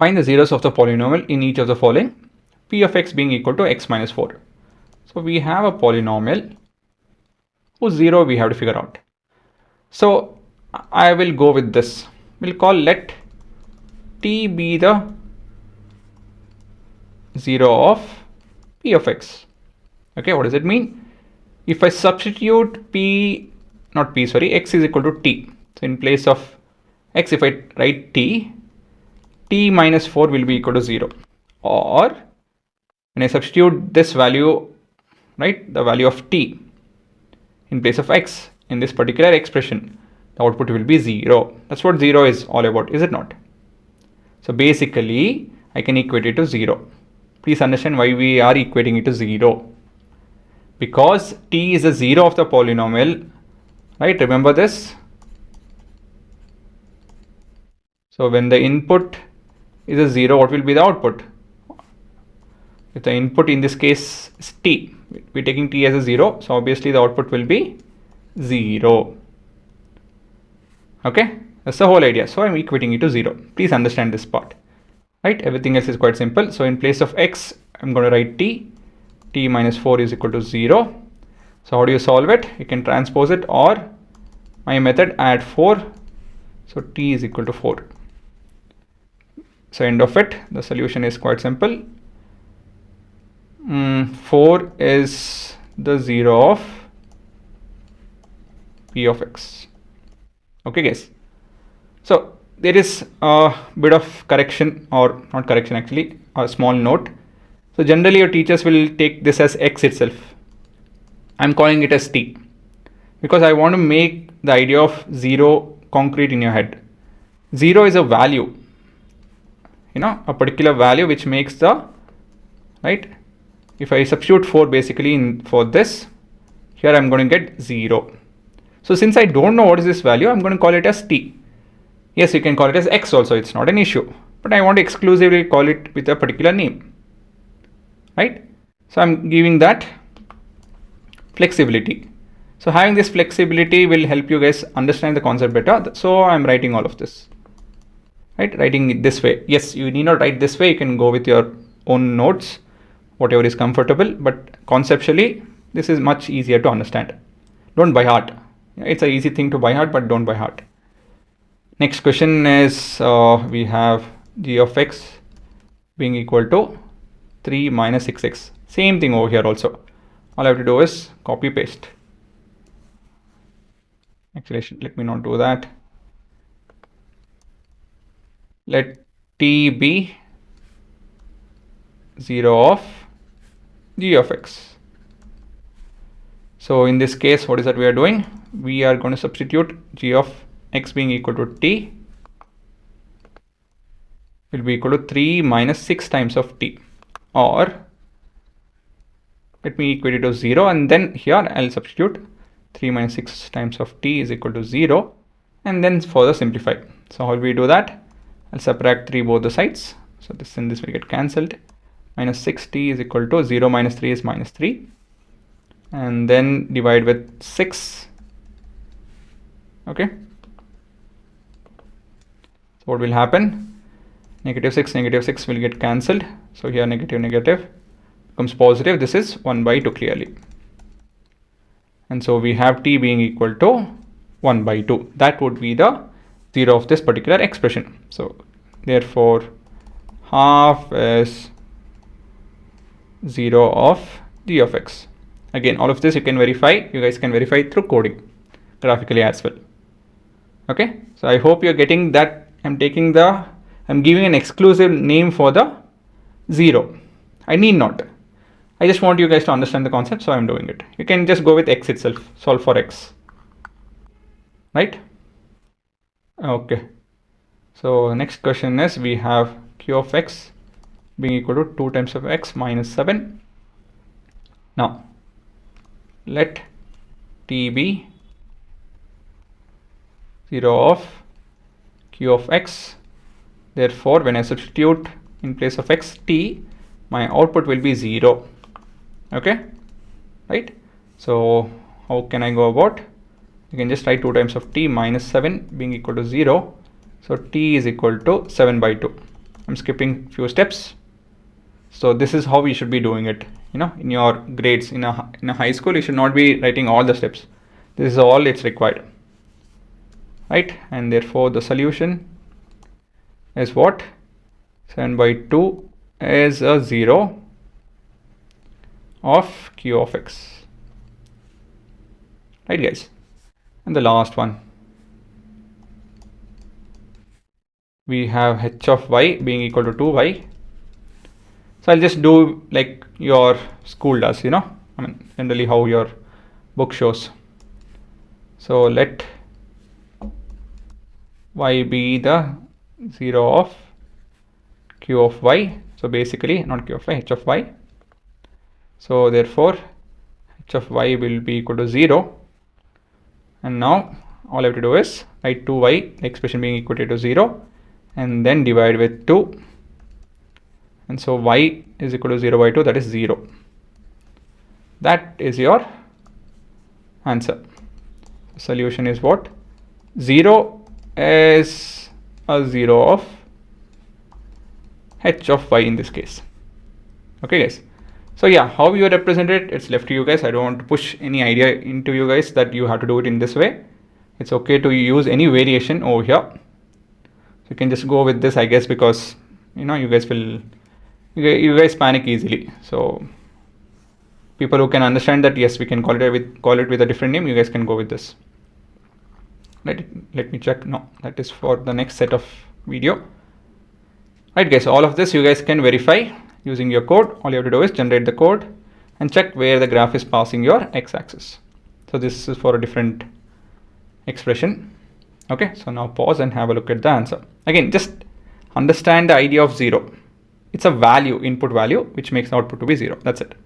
Find the zeros of the polynomial in each of the following, p of x being equal to x minus 4. So we have a polynomial whose zero we have to figure out. So I will go with this. We'll call let t be the zero of p of x. Okay, what does it mean? If I substitute x is equal to t. So in place of x, if I write t minus 4 will be equal to 0. Or when I substitute this value, right, the value of t in place of x in this particular expression, the output will be 0. That's what 0 is all about, is it not? So basically, I can equate it to 0. Please understand why we are equating it to 0. Because t is a 0 of the polynomial, right? Remember this. So when the input is a 0, what will be the output? If the input in this case is t, we're taking t as a 0, so obviously the output will be 0. Okay, that's the whole idea. So I'm equating it to 0. Please understand this part. Right, everything else is quite simple. So in place of x, I'm going to write t minus 4 is equal to 0. So how do you solve it? You can transpose it, or my method, add 4. So t is equal to 4. So end of it, the solution is quite simple. 4 is the 0 of p of x. Okay guys, so there is a bit of correction, or not correction actually, a small note. So generally your teachers will take this as x itself. I'm calling it as t because I want to make the idea of 0 concrete in your head. 0 is a value, a particular value which makes the, right, if I substitute 4 basically for this, here I'm going to get 0. So since I don't know what is this value, I'm going to call it as t. Yes, you can call it as x also, it's not an issue. But I want to exclusively call it with a particular name. Right? So I'm giving that flexibility. So having this flexibility will help you guys understand the concept better. So I'm writing all of this. Right? Writing it this way. Yes, you need not write this way. You can go with your own notes, whatever is comfortable. But conceptually, this is much easier to understand. Don't by heart. It's an easy thing to by heart, but don't by heart. Next question is we have g of x being equal to 3 minus 6x. Same thing over here also. All I have to do is copy paste. Actually, let me not do that. Let t be 0 of g of x. So in this case, what is that we are doing? We are going to substitute g of x being equal to t will be equal to 3 minus 6 times of t, or let me equate it to 0, and then here I'll substitute 3 minus 6 times of t is equal to 0, and then further simplify. So how will we do that? I'll subtract 3 both the sides, so this and this will get cancelled. Minus 6t is equal to 0 minus 3 is minus 3, and then divide with 6. Okay, so what will happen? Negative 6 will get cancelled. So here negative becomes positive. This is 1 by 2 clearly. And so we have t being equal to 1 by 2. That would be the 0 of this particular expression. So therefore half is 0 of g of x. Again, all of this you can verify. You guys can verify through coding graphically as well. Okay, so I hope you're getting that. I'm giving an exclusive name for the 0. I need not. I just want you guys to understand the concept, so I'm doing it. You can just go with x itself, solve for x. Right? Okay. So next question is we have q of x being equal to 2 times of x minus 7. Now, let t be 0 of q of x. Therefore, when I substitute in place of x t, my output will be 0. Okay, right? So how can I go about? You can just write 2 times of t minus 7 being equal to 0. So t is equal to 7 by 2. I'm skipping few steps. So this is how we should be doing it. In your grades in a high school, you should not be writing all the steps. This is all it's required, right? And therefore the solution is what? 7 by 2 is a 0 of q of x, right guys? And the last one, we have h of y being equal to 2y. So I'll just do like your school does, generally how your book shows. So let y be the 0 of q of y. So basically not q of y, h of y. So therefore h of y will be equal to 0. And now all I have to do is write 2y, the expression being equal to 0, and then divide with 2. And so y is equal to 0 by 2, that is 0. That is your answer. The solution is what? 0 is a 0 of h of y in this case. Okay guys. So yeah, how you represent it, it's left to you guys. I don't want to push any idea into you guys that you have to do it in this way. It's okay to use any variation over here. So you can just go with this, I guess, because you guys panic easily. So people who can understand that, yes, we can call it with a different name, you guys can go with this. Let me check. No, that is for the next set of video. Right guys, all of this you guys can verify using your code. All you have to do is generate the code and check where the graph is passing your x-axis. So this is for a different expression. Okay, so now pause and have a look at the answer. Again, just understand the idea of 0. It's a value, input value, which makes output to be 0. That's it.